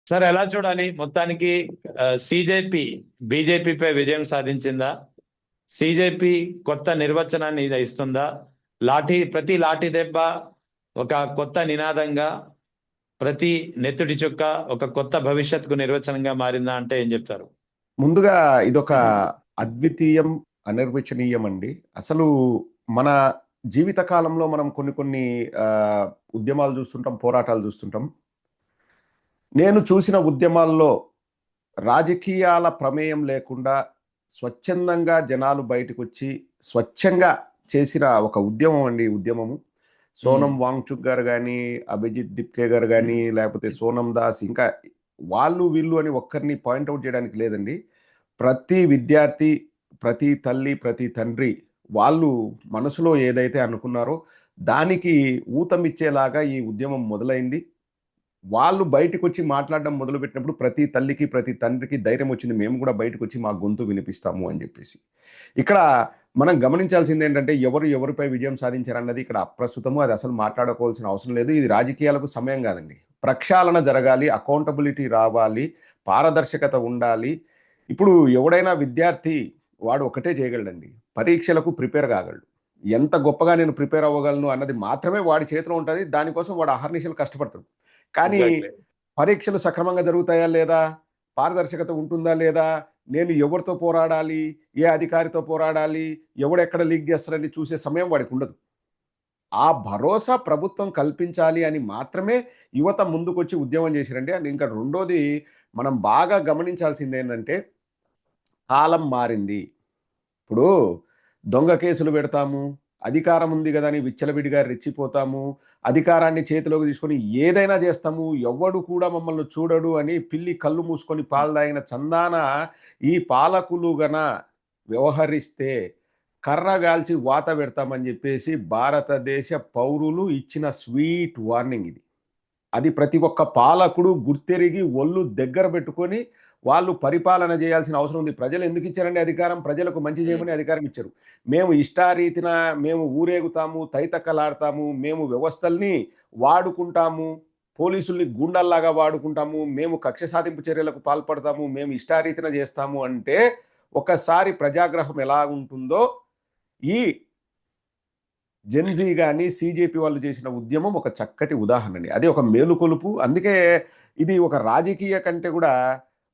Sir ఎలా చూడాలి మొత్తానికి? సిజేపీ బీజేపీపై విజయం సాధించిందా? సిజేపీ కొత్త నిర్వచనాన్ని ఇది ఇస్తుందా? ప్రతి లాఠీ దెబ్బ ఒక కొత్త నినాదంగా, ప్రతి నెత్తుటి చుక్క ఒక కొత్త భవిష్యత్తుకు నిర్వచనంగా మారిందా అంటే ఏం చెప్తారు? ముందుగా ఇదొక అద్వితీయం, అనిర్వచనీయం అండి. అసలు మన జీవిత కాలంలో మనం కొన్ని కొన్ని ఉద్యమాలు చూస్తుంటాం, పోరాటాలు చూస్తుంటాం. నేను చూసిన ఉద్యమాల్లో రాజకీయాల ప్రమేయం లేకుండా స్వచ్ఛందంగా జనాలు బయటకు వచ్చి స్వచ్ఛంగా చేసిన ఒక ఉద్యమం అండి. ఉద్యమము సోనం వాంగ్చుక్ గారు కానీ, అభిజిత్ డిప్కే గారు కానీ, లేకపోతే సోనం దాస్, ఇంకా వాళ్ళు వీళ్ళు అని ఒక్కరిని పాయింట్అవుట్ చేయడానికి లేదండి. ప్రతి విద్యార్థి, ప్రతి తల్లి, ప్రతి తండ్రి వాళ్ళు మనసులో ఏదైతే అనుకున్నారో దానికి ఊతమిచ్చేలాగా ఈ ఉద్యమం మొదలైంది. వాళ్ళు బయటకు వచ్చి మాట్లాడడం మొదలుపెట్టినప్పుడు ప్రతి తల్లికి, ప్రతి తండ్రికి ధైర్యం వచ్చింది, మేము కూడా బయటకు వచ్చి మా గొంతు వినిపిస్తాము అని చెప్పేసి. ఇక్కడ మనం గమనించాల్సింది ఏంటంటే ఎవరిపై విజయం సాధించారన్నది ఇక్కడ అప్రస్తుతము. అది అసలు మాట్లాడుకోవాల్సిన అవసరం లేదు. ఇది రాజకీయాలకు సమయం కాదండి. ప్రక్షాళన జరగాలి, అకౌంటబిలిటీ రావాలి, పారదర్శకత ఉండాలి. ఇప్పుడు ఎవడైనా విద్యార్థి వాడు ఒకటే చేయగలడండి, పరీక్షలకు ప్రిపేర్ కాగలడు. ఎంత గొప్పగా నేను ప్రిపేర్ అవ్వగలను అన్నది మాత్రమే వాడి చేతిలో ఉంటుంది. దానికోసం వాడు అహర్నిశలు కష్టపడతాడు. కానీ పరీక్షలు సక్రమంగా జరుగుతాయా లేదా, పారదర్శకత ఉంటుందా లేదా, నేను ఎవరితో పోరాడాలి, ఏ అధికారితో పోరాడాలి, ఎవడెక్కడ లీక్ చేస్తారని చూసే సమయం వాడికి ఉండదు. ఆ భరోసా ప్రభుత్వం కల్పించాలి అని మాత్రమే యువత ముందుకొచ్చి ఉద్యమం చేశారండి. అండ్ ఇంకా రెండోది మనం బాగా గమనించాల్సింది ఏంటంటే, కాలం మారింది. ఇప్పుడు దొంగ కేసులు పెడతాము, అధికారం ఉంది కదా అని విచ్చలవిడిగా రెచ్చిపోతాము, అధికారాన్ని చేతిలోకి తీసుకొని ఏదైనా చేస్తాము, ఎవడు కూడా మమ్మల్ని చూడడు అని పిల్లి కళ్ళు మూసుకొని పాలు తాగిన చందాన ఈ పాలకులు గన వ్యవహరిస్తే కర్రగాల్చి వాత పెడతామని చెప్పేసి భారతదేశ పౌరులు ఇచ్చిన స్వీట్ వార్నింగ్ ఇది. అది ప్రతి ఒక్క పాలకుడు గుర్తెరిగి ఒళ్ళు దగ్గర పెట్టుకొని వాళ్ళు పరిపాలన చేయాల్సిన అవసరం ఉంది. ప్రజలు ఎందుకు ఇచ్చారండి అధికారం? ప్రజలకు మంచి చేయమని అధికారం ఇచ్చారు. మేము ఇష్టారీతిన మేము ఊరేగుతాము, తైతక్కలాడతాము, మేము వ్యవస్థల్ని వాడుకుంటాము, పోలీసుల్ని గుండల్లాగా వాడుకుంటాము, మేము కక్ష సాధింపు చర్యలకు పాల్పడతాము, మేము ఇష్టారీతిన చేస్తాము అంటే ఒకసారి ప్రజాగ్రహం ఎలా ఉంటుందో ఈ జెన్జీ కానీ సిజేపీ వాళ్ళు చేసిన ఉద్యమం ఒక చక్కటి ఉదాహరణ అండి. అది ఒక మేలుకొలుపు. అందుకే ఇది ఒక రాజకీయ కంటే కూడా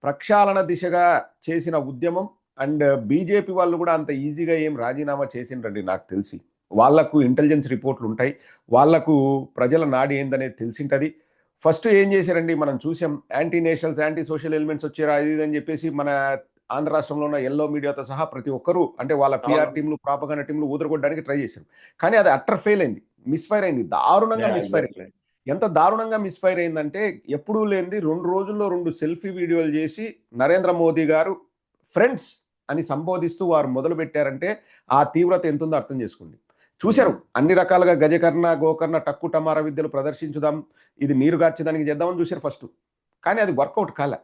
ప్రక్షాళన దిశగా చేసిన ఉద్యమం. అండ్ బీజేపీ వాళ్ళు కూడా అంత ఈజీగా ఏం రాజీనామా చేసిండ్రండి నాకు తెలిసి. వాళ్లకు ఇంటెలిజెన్స్ రిపోర్ట్లు ఉంటాయి, వాళ్లకు ప్రజల నాడి ఏందనేది తెలిసింటది. ఫస్ట్ ఏం చేశారండి, మనం చూసాం, anti nationals, anti social elements వచ్చారు అది ఇది అని చెప్పేసి మన ఆంధ్ర రాష్ట్రంలో ఉన్న ఎల్లో మీడియాతో సహా ప్రతి ఒక్కరూ అంటే వాళ్ళ పిఆర్ టీంలు, ప్రాపగండా టీంలు ఊదరగొట్టడానికి ట్రై చేశారు. కానీ అది అట్టర్ ఫెయిల్ అయింది, మిస్ఫైర్ అయింది, దారుణంగా మిస్ఫైర్ అయింది. ఎంత దారుణంగా మిస్ఫైర్ అయిందంటే ఎప్పుడూ లేనిది 2 రోజుల్లో 2 సెల్ఫీ వీడియోలు చేసి నరేంద్ర మోదీ గారు ఫ్రెండ్స్ అని సంబోధిస్తూ వారు మొదలు పెట్టారంటే ఆ తీవ్రత ఎంతుందో అర్థం చేసుకోండి. చూశారు అన్ని రకాలుగా గజకర్ణ, గోకర్ణ, టక్కు టమార విద్యలు ప్రదర్శించుదాం, ఇది నీరు గార్చేదానికి చేద్దామని చూశారు ఫస్ట్. కానీ అది వర్కౌట్ కాలే.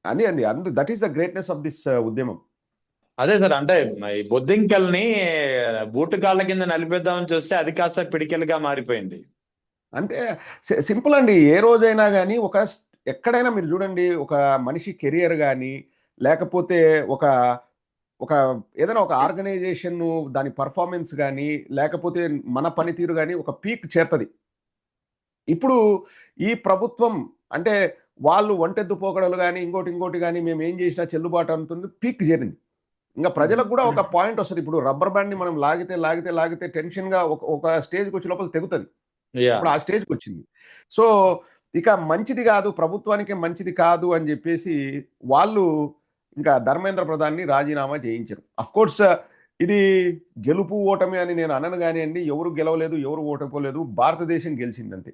అది అండి, that is the greatness of this ఉద్యమం. అదే సార్, అంటే ఈ బొద్దింకల్ని బూటు కాళ్ళ కింద నలిపేద్దామని చూస్తే అది కాస్త పిడికెలుగా మారిపోయింది. అంటే సింపుల్ అండి. ఏ రోజైనా కానీ ఎక్కడైనా మీరు చూడండి, ఒక మనిషి కెరియర్ కానీ లేకపోతే ఒక ఒక ఏదైనా ఒక ఆర్గనైజేషన్ దాని పర్ఫార్మెన్స్ కానీ లేకపోతే మన పనితీరు కానీ ఒక పీక్ చేరుతుంది. ఇప్పుడు ఈ ప్రభుత్వం అంటే వాళ్ళు ఒంటెద్దు పోకడలు కానీ ఇంకోటి కానీ మేము ఏం చేసినా చెల్లుబాటు అంటుంది, పీక్ చేరింది. ఇంకా ప్రజలకు కూడా ఒక పాయింట్ వస్తుంది. ఇప్పుడు రబ్బర్ బ్యాండ్ని మనం లాగితే టెన్షన్గా ఒక స్టేజ్కి వచ్చే లోపల తెగుతుంది. ఇప్పుడు ఆ స్టేజ్కి వచ్చింది. సో ఇక మంచిది కాదు, ప్రభుత్వానికి మంచిది కాదు అని చెప్పేసి వాళ్ళు ఇంకా ధర్మేంద్ర ప్రధాన్ని రాజీనామా చేయించారు. అఫ్కోర్స్ ఇది గెలుపు ఓటమి అని నేను అనను కానివ్వండి, ఎవరు గెలవలేదు, ఎవరు ఓటపోలేదు, భారతదేశం గెలిచిందంతే.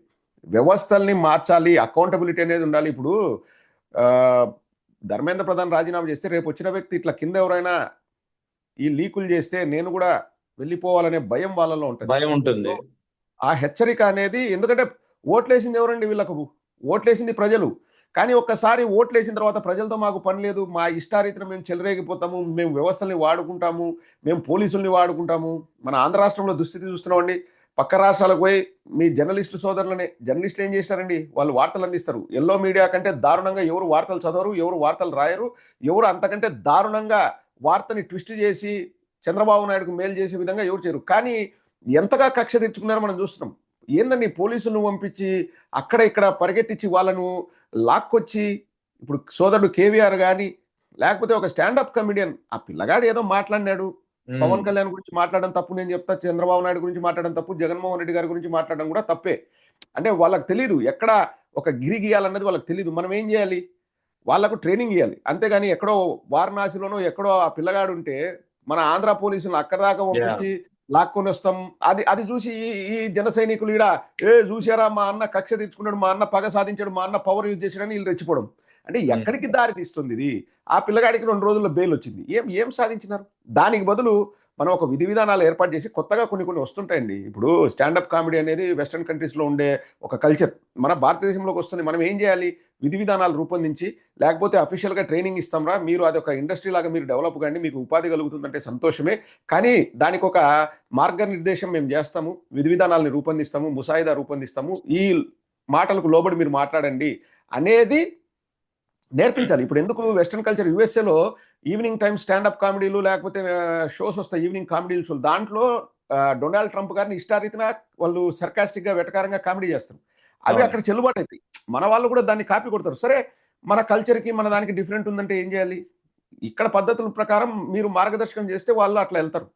వ్యవస్థల్ని మార్చాలి, అకౌంటబిలిటీ అనేది ఉండాలి. ఇప్పుడు ధర్మేంద్ర ప్రధాన్ రాజీనామా చేస్తే రేపు వచ్చిన వ్యక్తి ఇట్లా కింద ఎవరైనా ఈ లీకులు చేస్తే నేను కూడా వెళ్ళిపోవాలనే భయం వాళ్ళలో ఉంటుంది. ఆ హెచ్చరిక అనేది, ఎందుకంటే ఓట్లేసింది ఎవరండి వీళ్ళకు? ఓట్లేసింది ప్రజలు. కానీ ఒక్కసారి ఓట్లేసిన తర్వాత ప్రజలతో మాకు పని లేదు, మా ఇష్టారీతిన మేము చెలరేగిపోతాము, మేము వ్యవస్థల్ని వాడుకుంటాము, మేము పోలీసుల్ని వాడుకుంటాము. మన ఆంధ్ర రాష్ట్రంలో దుస్థితి చూస్తున్నామండి. పక్క రాష్ట్రాలకు పోయి మీ జర్నలిస్టులు ఏం చేశారండి, వాళ్ళు వార్తలు అందిస్తారు. ఎల్లో మీడియా కంటే దారుణంగా ఎవరు వార్తలు చదవరు, ఎవరు వార్తలు రాయరు, ఎవరు అంతకంటే దారుణంగా వార్తని ట్విస్ట్ చేసి చంద్రబాబు నాయుడుకు మేలు చేసే విధంగా ఎవరు చేయరు. కానీ ఎంతగా కక్ష తెచ్చుకున్నారో మనం చూస్తున్నాం. ఏందండి పోలీసులను పంపించి అక్కడ ఇక్కడ పరిగెట్టించి వాళ్ళను లాక్కొచ్చి, ఇప్పుడు సోదరుడు కేవీఆర్ కానీ లేకపోతే ఒక స్టాండప్ కమెడియన్, ఆ పిల్లగాడు ఏదో మాట్లాడినాడు, పవన్ కళ్యాణ్ గురించి మాట్లాడడం తప్పు నేను చెప్తా, చంద్రబాబు నాయుడు గురించి మాట్లాడడం తప్పు, జగన్మోహన్ రెడ్డి గారి గురించి మాట్లాడడం కూడా తప్పే. అంటే వాళ్ళకి తెలియదు ఎక్కడ ఒక గిరి గీయాలన్నది వాళ్ళకి తెలియదు. మనం ఏం చేయాలి, వాళ్ళకు ట్రైనింగ్ ఇవ్వాలి. అంతేగాని ఎక్కడో వారణాసిలోనో ఎక్కడో ఆ పిల్లగాడు ఉంటే మన ఆంధ్ర పోలీసులు అక్కడ దాకా పంపించి లాక్కొని వస్తాం. అది అది చూసి ఈ జన సైనికులు ఈడ చూసారా మా అన్న కక్ష తెచ్చుకున్నాడు, మా అన్న పగ సాధించాడు, మా అన్న పవర్ యూజ్ చేసాడని వీళ్ళు రెచ్చిపోవడం. అంటే ఎక్కడికి దారి తీస్తుంది ఇది? ఆ పిల్లగాడికి 2 రోజుల్లో బెయిల్ వచ్చింది, ఏం సాధించినారు? దానికి బదులు మనం ఒక విధి విధానాలు ఏర్పాటు చేసి కొత్తగా కొన్ని వస్తుంటాయండి. ఇప్పుడు స్టాండప్ కామెడీ అనేది వెస్ట్రన్ కంట్రీస్లో ఉండే ఒక కల్చర్ మన భారతదేశంలోకి వస్తుంది. మనం ఏం చేయాలి, విధి విధానాలు రూపొందించి, లేకపోతే అఫీషియల్గా ట్రైనింగ్ ఇస్తాంరా, మీరు అదొక ఇండస్ట్రీ లాగా మీరు డెవలప్ కండి, మీకు ఉపాధి కలుగుతుందంటే సంతోషమే, కానీ దానికి ఒక మార్గనిర్దేశం మేము చేస్తాము, విధి విధానాలను రూపొందిస్తాము, ముసాయిదా రూపొందిస్తాము, ఈ మాటలకు లోబడి మీరు మాట్లాడండి అనేది నేర్పించాలి. ఇప్పుడు ఎందుకు వెస్ట్రన్ కల్చర్ యూఎస్ఏలో ఈవినింగ్ టైం స్టాండప్ కామెడీలు లేకపోతే షోస్ వస్తాయి, ఈవినింగ్ కామెడీ షోలు, దాంట్లో డొనాల్డ్ ట్రంప్ గారిని ఇష్టారీతిన వాళ్ళు సర్కాస్టిక్ గా వెటకారంగా కామెడీ చేస్తారు. అవి అక్కడ చెల్లుబాటు అవుతాయి. మన వాళ్ళు కూడా దాన్ని కాపీ కొడతారు. సరే, మన కల్చర్కి మన దానికి డిఫరెంట్ ఉందంటే ఏం చేయాలి? ఇక్కడ పద్ధతుల ప్రకారం మీరు మార్గదర్శకం చేస్తే వాళ్ళు అట్లా వెళ్తారు.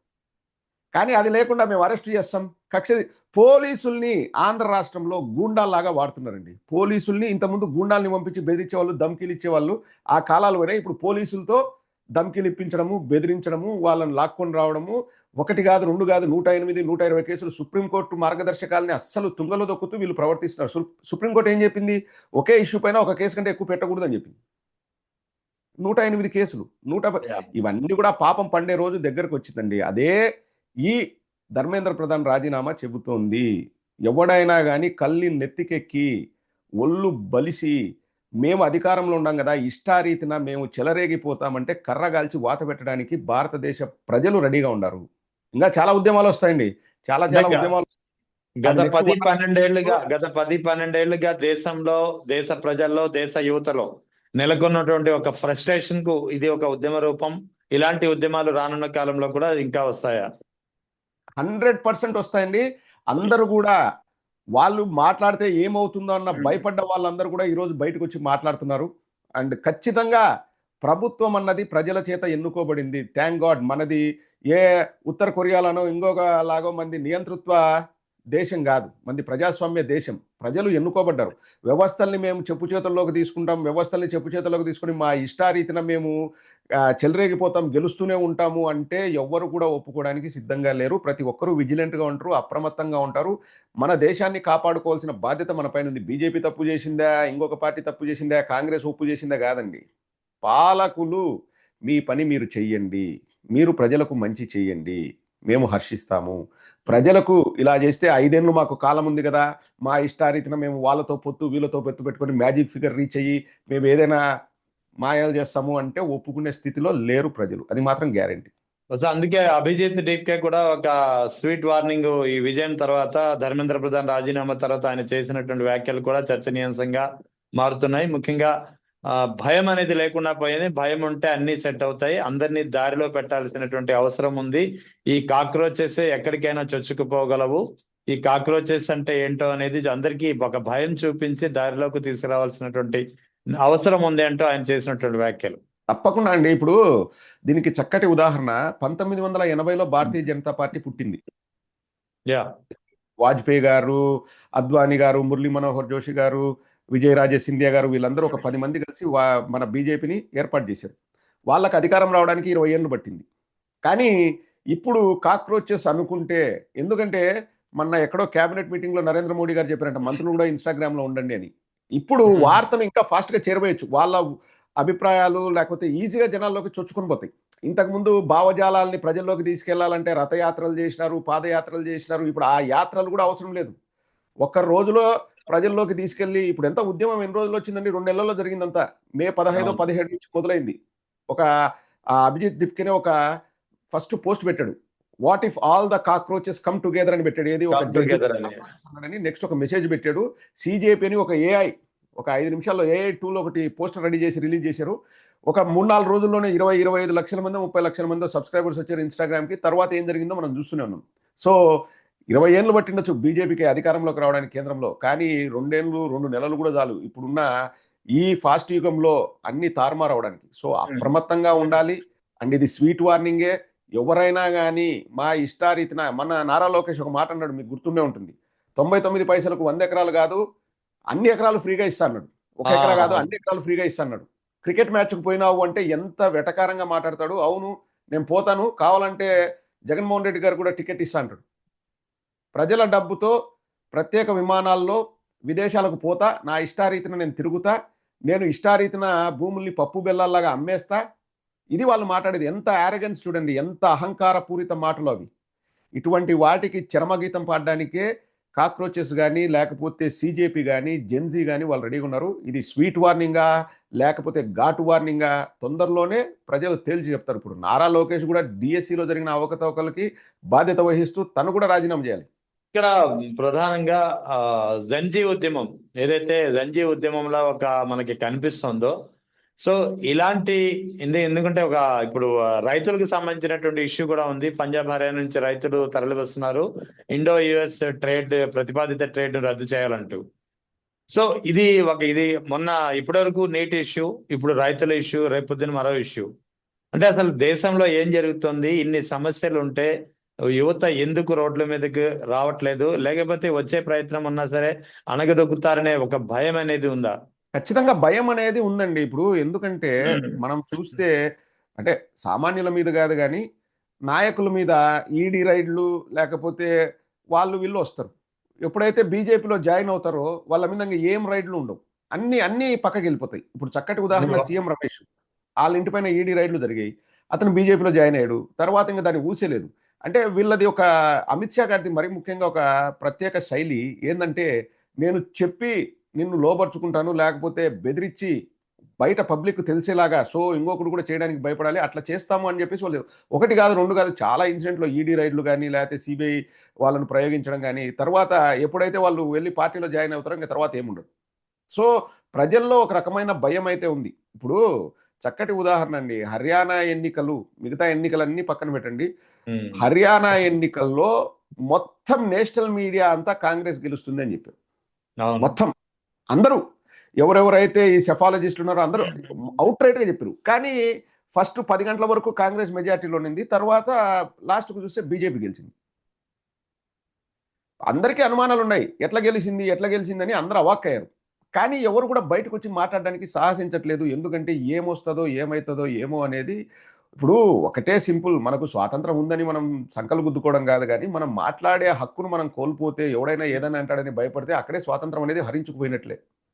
కానీ అది లేకుండా మేము అరెస్ట్ చేస్తాం, కక్ష పోలీసుల్ని ఆంధ్ర రాష్ట్రంలో గూండాల్లాగా వాడుతున్నారండి. పోలీసుల్ని ఇంతకుముందు గూండాల్ని పంపించి బెదిరించేవాళ్ళు, ధమ్కీలు ఇచ్చేవాళ్ళు, ఆ కాలాలు పోయినాయి. ఇప్పుడు పోలీసులతో ధమ్కీలు ఇప్పించడము, బెదిరించడము, వాళ్ళని లాక్కొని రావడము, 1 కాదు 2 కాదు 108, 120 కేసులు. సుప్రీంకోర్టు మార్గదర్శకాలని అస్సలు తుంగలో దొక్కుతూ వీళ్ళు ప్రవర్తిస్తున్నారు. సుప్రీంకోర్టు ఏం చెప్పింది? ఒకే ఇష్యూ పైన ఒక కేసు కంటే ఎక్కువ పెట్టకూడదని చెప్పింది. 108 కేసులు, ఇవన్నీ కూడా పాపం పండే రోజు దగ్గరకు వచ్చిందండి. అదే ఈ ధర్మేంద్ర ప్రధాన్ రాజీనామా చెబుతోంది. ఎవడైనా కానీ కళ్ళి నెత్తికెక్కి ఒళ్ళు బలిసి మేము అధికారంలో ఉండం కదా, ఇష్టారీతిన మేము చెలరేగిపోతామంటే కర్రగాల్చి వాత పెట్టడానికి భారతదేశ ప్రజలు రెడీగా ఉన్నారు. ఇంకా చాలా ఉద్యమాలు వస్తాయండి, చాలా ఉద్యమాలు. గత 10-12 ఏళ్లుగా దేశంలో, దేశ ప్రజల్లో, దేశ యువతలో నెలకొన్నటువంటి ఒక ఫ్రస్ట్రేషన్ కు ఇది ఒక ఉద్యమ రూపం. ఇలాంటి ఉద్యమాలు రానున్న కాలంలో కూడా ఇంకా వస్తాయా? 100% వస్తాయండి. అందరూ కూడా వాళ్ళు మాట్లాడితే ఏమవుతుందో అన్న భయపడ్డ వాళ్ళందరూ కూడా ఈరోజు బయటకు వచ్చి మాట్లాడుతున్నారు. అండ్ ఖచ్చితంగా ప్రభుత్వం అన్నది ప్రజల చేత ఎన్నుకోబడింది. Thank God. మనది ఏ ఉత్తర కొరియాలోనో ఇంకొక లాగో మంది నియంతృత్వ దేశం కాదు, మంది ప్రజాస్వామ్య దేశం. ప్రజలు ఎన్నుకోబడ్డారు. వ్యవస్థల్ని మేము చెప్పు చేతుల్లోకి తీసుకుంటాం, వ్యవస్థల్ని చెప్పు చేతుల్లోకి తీసుకుని మా ఇష్టారీతిన మేము చెలరేగిపోతాం, గెలుస్తూనే ఉంటాము అంటే ఎవ్వరు కూడా ఒప్పుకోవడానికి సిద్ధంగా లేరు. ప్రతి ఒక్కరూ విజిలెంట్గా ఉంటారు, అప్రమత్తంగా ఉంటారు. మన దేశాన్ని కాపాడుకోవాల్సిన బాధ్యత మన పైన ఉంది. బీజేపీ తప్పు చేసిందా, ఇంకొక పార్టీ తప్పు చేసిందా, కాంగ్రెస్ ఒప్పు చేసిందా కాదండి. పాలకులు మీ పని మీరు చెయ్యండి, మీరు ప్రజలకు మంచి చెయ్యండి, మేము హర్షిస్తాము. ప్రజలకు ఇలా చేస్తే 5 ఏళ్ళు మాకు కాలం ఉంది కదా, మా ఇష్టారీతిన మేము వాళ్ళతో పొత్తు వీళ్ళతో పొత్తు పెట్టుకొని మ్యాజిక్ ఫిగర్ రీచ్ అయ్యి మేము ఏదైనా మాయాలు చేస్తాము అంటే ఒప్పుకునే స్థితిలో లేరు ప్రజలు, అది మాత్రం గ్యారెంటీ. అందుకే అభిజిత్ డీప్కే కూడా ఒక స్వీట్ వార్నింగ్ ఈ విజయం తర్వాత, ధర్మేంద్ర ప్రధాన్ రాజీనామా తర్వాత ఆయన చేసినటువంటి వ్యాఖ్యలు కూడా చర్చనీయాంశంగా మారుతున్నాయి. ముఖ్యంగా భయం అనేది లేకుండా పోయింది. భయం ఉంటే అన్ని సెట్ అవుతాయి. అందరినీ దారిలో పెట్టాల్సినటువంటి అవసరం ఉంది. ఈ కాక్రోచెస్ ఎక్కడికైనా చొచ్చుకుపోగలవు. ఈ కాక్రోచెస్ అంటే ఏంటో అనేది అందరికీ ఒక భయం చూపించి దారిలోకి తీసుకురావాల్సినటువంటి అవసరం ఉంది అంటూ ఆయన చేసినటువంటి వ్యాఖ్యలు. తప్పకుండా అండి. ఇప్పుడు దీనికి చక్కటి ఉదాహరణ 1980లో భారతీయ జనతా పార్టీ పుట్టింది. వాజ్పేయి గారు, అద్వానీ గారు, మురళీ మనోహర్ జోషి గారు, విజయరాజే సింధియా గారు, వీళ్ళందరూ ఒక 10 మంది కలిసి మన బీజేపీని ఏర్పాటు చేశారు. వాళ్ళకి అధికారం రావడానికి 20 ఏళ్ళు పట్టింది. కానీ ఇప్పుడు కాక్రోచెస్ అనుకుంటే, ఎందుకంటే మొన్న ఎక్కడో క్యాబినెట్ మీటింగ్లో నరేంద్ర మోడీ గారు చెప్పారంట మంత్రులు కూడా ఇన్స్టాగ్రామ్లో ఉండండి అని. ఇప్పుడు వార్తను ఇంకా ఫాస్ట్గా చేరవేయచ్చు. వాళ్ళ అభిప్రాయాలు లేకపోతే ఈజీగా జనాల్లోకి చొచ్చుకొని పోతాయి. ఇంతకుముందు భావజాలాల్ని ప్రజల్లోకి తీసుకెళ్లాలంటే రథయాత్రలు చేసినారు, పాదయాత్రలు చేసినారు. ఇప్పుడు ఆ యాత్రలు కూడా అవసరం లేదు. ఒక్క రోజులో ప్రజల్లోకి తీసుకెళ్లి, ఇప్పుడు ఎంత ఉద్యమం ఎన్ని రోజులు వచ్చిందండి? 2 నెలల్లో జరిగిందంతా. మే 15, 17 నుంచి మొదలైంది. ఒక అభిజిత్ డిప్కేనే ఒక ఫస్ట్ పోస్ట్ పెట్టాడు. What if all the cockroaches come together అని పెట్టాడు. ఏది ఒక Come జడ్జి together అని. అన్నాడని నెక్స్ట్ ఒక మెసేజ్ పెట్టాడు. సిజేపీ అని ఒక ఏఐ ఒక 5 నిమిషాల్లో ఏఐ టూల్ ఒకటి పోస్టర్ రెడీ చేసి రిలీజ్ చేశారు. ఒక 3-4 రోజుల్లోనే 20-25 లక్షల మంది 30 లక్షల మంది సబ్స్క్రైబర్స్ వచ్చారు ఇన్స్టాగ్రామ్కి. తర్వాత ఏం జరిగిందో మనం చూస్తూనే ఉన్నాం. సో 20 ఏళ్ళు పట్టిండొచ్చు బీజేపీకి అధికారంలోకి రావడానికి కేంద్రంలో, కానీ 2 ఏళ్ళు 2 నెలలు కూడా చాలు ఇప్పుడున్న ఈ ఫాస్ట్ యుగంలో అన్ని తారుమారు అవడానికి. సో అప్రమత్తంగా ఉండాలి. అండ్ ఇది స్వీట్ వార్నింగే. ఎవరైనా కానీ మా ఇష్టారీతిన మన నారా లోకేష్ ఒక మాట అన్నాడు, మీకు గుర్తుండే ఉంటుంది. 99 పైసలకు 100 ఎకరాలు కాదు అన్ని ఎకరాలు ఫ్రీగా ఇస్తా అన్నాడు. 1 ఎకరా కాదు అన్ని ఎకరాలు ఫ్రీగా ఇస్తా అన్నాడు. క్రికెట్ మ్యాచ్కు పోయినావు అంటే ఎంత వెటకారంగా మాట్లాడతాడు. అవును నేను పోతాను, కావాలంటే జగన్మోహన్ రెడ్డి గారు కూడా టికెట్ ఇస్తా అంటాడు. ప్రజల డబ్బుతో ప్రత్యేక విమానాల్లో విదేశాలకు పోతా, నా ఇష్టారీతిన నేను తిరుగుతా, నేను ఇష్టారీతిన భూముల్ని పప్పు బెల్లాల్లాగా అమ్మేస్తా. ఇది వాళ్ళు మాట్లాడేది. ఎంత యారగెన్స్ చూడండి, ఎంత అహంకారపూరిత మాటలు అవి. ఇటువంటి వాటికి చరమగీతం పాడడానికే కాక్రోచెస్ కానీ లేకపోతే సిజేపీ కానీ జెన్జీ కానీ వాళ్ళు రెడీగా ఉన్నారు. ఇది స్వీట్ వార్నింగా లేకపోతే ఘాటు వార్నింగా తొందరలోనే ప్రజలు తేల్చి చెప్తారు. ఇప్పుడు నారా లోకేష్ కూడా డిఎస్సిలో జరిగిన అవకతవకలకి బాధ్యత వహిస్తూ తను కూడా రాజీనామా చేయాలి. ఇక్కడ ప్రధానంగా జంజీ ఉద్యమం ఏదైతే జంజీ ఉద్యమంలో ఒక మనకి కనిపిస్తుందో, సో ఇలాంటి ఎందుకంటే ఒక ఇప్పుడు రైతులకు సంబంధించినటువంటి ఇష్యూ కూడా ఉంది. పంజాబ్ హర్యానా నుంచి రైతులు తరలి వస్తున్నారు ఇండో యుఎస్ ట్రేడ్ ప్రతిపాదిత ట్రేడ్ రద్దు చేయాలంటూ. సో ఇది మొన్న ఇప్పటి వరకు నీటి ఇష్యూ, ఇప్పుడు రైతుల ఇష్యూ, రేపొద్దున మరో ఇష్యూ. అంటే అసలు దేశంలో ఏం జరుగుతుంది? ఇన్ని సమస్యలు ఉంటే యువత ఎందుకు రోడ్ల మీదకి రావట్లేదు? లేకపోతే వచ్చే ప్రయత్నం ఉన్నా సరే అణగదొక్కుతారనే ఒక భయం అనేది ఉందా? ఖచ్చితంగా భయం అనేది ఉందండి. ఇప్పుడు ఎందుకంటే మనం చూస్తే అంటే సామాన్యుల మీద కాదు కానీ నాయకుల మీద ఈడీ రైడ్లు లేకపోతే వాళ్ళు వీళ్ళు వస్తారు. ఎప్పుడైతే బీజేపీలో జాయిన్ అవుతారో వాళ్ళ మీద ఏం రైడ్లు ఉండవు. అన్ని పక్కకి వెళ్ళిపోతాయి. ఇప్పుడు చక్కటి ఉదాహరణ సీఎం రమేష్, వాళ్ళ ఇంటిపైన ఈడీ రైడ్లు జరిగాయి. అతను బీజేపీలో జాయిన్ అయ్యాడు. తర్వాత ఇంకా దాన్ని ఊసేలేదు. అంటే వీళ్ళది ఒక అమిత్ షా గారిది మరి ముఖ్యంగా ఒక ప్రత్యేక శైలి ఏంటంటే, నేను చెప్పి నిన్ను లోబర్చుకుంటాను, లేకపోతే బెదిరించి బయట పబ్లిక్ తెలిసేలాగా, సో ఇంకొకటి కూడా చేయడానికి భయపడాలి, అట్లా చేస్తాము అని చెప్పేసి వాళ్ళు 1 కాదు 2 కాదు చాలా ఇన్సిడెంట్లో ఈడీ రైడ్లు కానీ లేకపోతే సిబిఐ వాళ్ళను ప్రయోగించడం కానీ, తర్వాత ఎప్పుడైతే వాళ్ళు వెళ్ళి పార్టీలో జాయిన్ అవుతారో ఇంకా తర్వాత ఏముండదు. సో ప్రజల్లో ఒక రకమైన భయం అయితే ఉంది. ఇప్పుడు చక్కటి ఉదాహరణ అండి, హర్యానా ఎన్నికలు, మిగతా ఎన్నికలన్నీ పక్కన పెట్టండి. హర్యానా ఎన్నికల్లో మొత్తం నేషనల్ మీడియా అంతా కాంగ్రెస్ గెలుస్తుంది అని చెప్పారు. మొత్తం అందరూ ఎవరెవరైతే ఈ సెఫాలజిస్టులు ఉన్నారో అందరూ అవుట్ రైట్గా చెప్పారు. కానీ ఫస్ట్ 10 గంటల వరకు కాంగ్రెస్ మెజార్టీలో ఉంది. తర్వాత లాస్ట్కు చూస్తే బీజేపీ గెలిచింది. అందరికీ అనుమానాలు ఉన్నాయి, ఎట్లా గెలిచిందని అందరూ అవాక్కయ్యారు. కానీ ఎవరు కూడా బయటకు వచ్చి మాట్లాడడానికి సాహసించట్లేదు. ఎందుకంటే ఏమొస్తుందో ఏమవుతుందో ఏమో అనేది. ఇప్పుడు ఒకటే సింపుల్, మనకు స్వాతంత్రం ఉందని మనం సంకలు గుద్దుకోవడం కాదు, కానీ మనం మాట్లాడే హక్కును మనం కోల్పోతే ఎవడైనా ఏదైనా అంటాడని భయపడితే అక్కడే స్వాతంత్రం అనేది హరించుకుపోయినట్లే.